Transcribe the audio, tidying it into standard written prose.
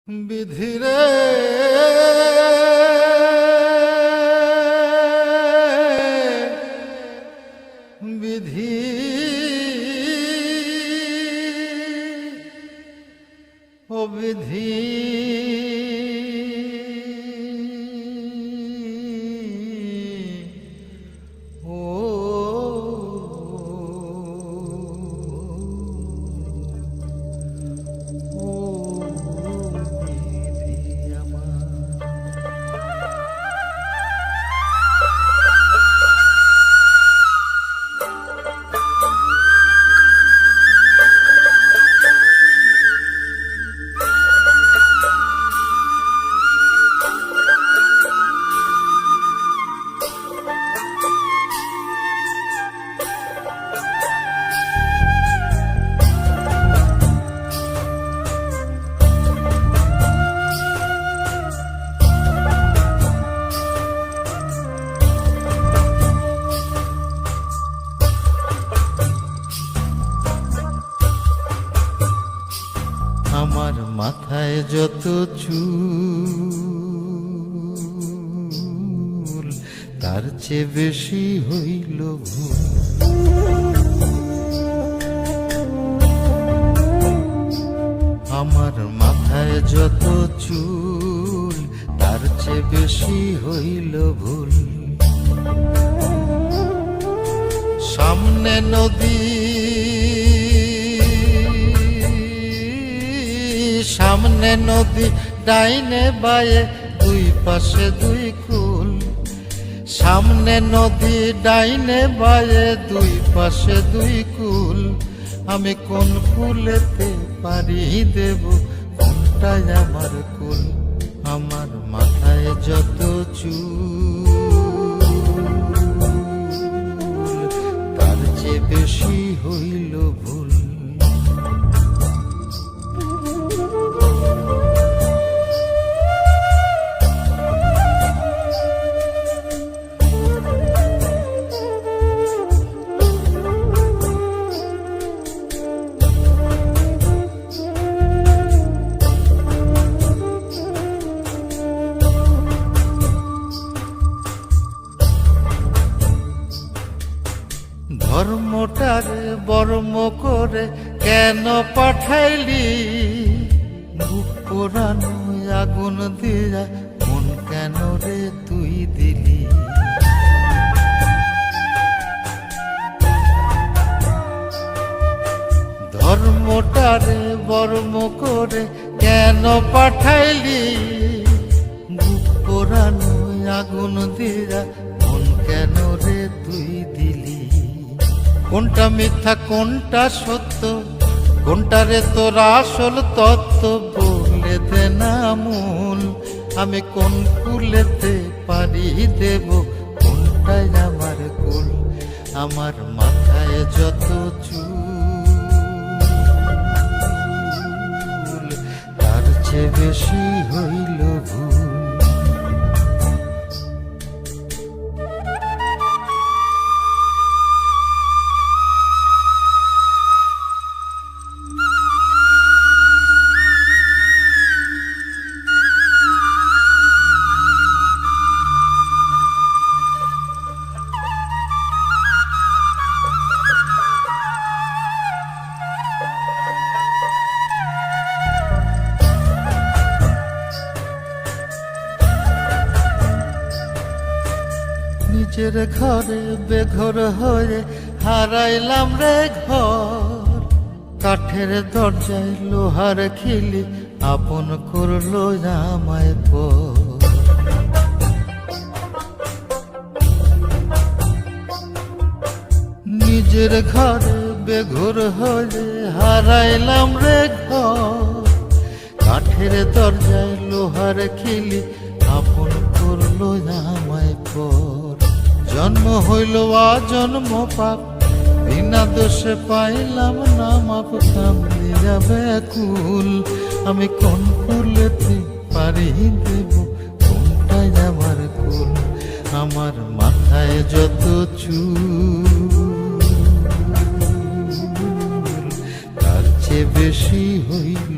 বিধিরে বিধি ও বিধি ও আমার মাথায় যত চুল তার চেয়ে বেশি হইল ভুল। আমার মাথায় যত চুল তার চেয়ে বেশি হইল ভুল। সামনে নদী সামনে নদী ডাইনে বায়ে দুই পাশে দুই কুল। সামনে নদী ডাইনে বায়ে দুই পাশে দুই কুল। আমি কোন কুলেতে পারি দেব কোনটাই আমার কুল। আমার মাথায় যত চুল তার চেয়ে বেশি হইল ভুল। ধর্মটারে বর্ম করে কেন পাঠাইলি? বুক পোড়ানো আগুন দিয়া মন কেন রে তুই দিলি? ধর্মটারে বর্ম করে কেন পাঠাইলি? বুক পোড়ানো আগুন দিয়া মন কেন রে তুই দিলি? কোনটা মিথ্যা কোনটা সত্য, কোনটারে তোর আসল তত্ত্ব বলে দে না মূল। আমি কোন কুলেতে পারি দেব কোনটাই আমার কুল। আমার মাথায় যত চুল তার চেয়ে বেশি হইল ভুল। নিজের ঘরে বেঘর হয়ে হারাইলাম রে ঘর। কাঠের দরজায় লোহার খিলি আপন করলো আমায় পর। নিজের ঘরে বেঘর হয়ে হারাইলাম রে ঘর। কাঠের দরজায় লোহার খিলি আপন করলো আমায় পর। জন্ম হইল জন্ম পাপ, বিনা দোষে পাইলাম না মাপ। কামলি যাবে কুল, আমি কোন কুলেতে পারি দেব কোনটাই আমার কুল। আমার মাথায় যত চুল তার চেয়ে বেশি হইল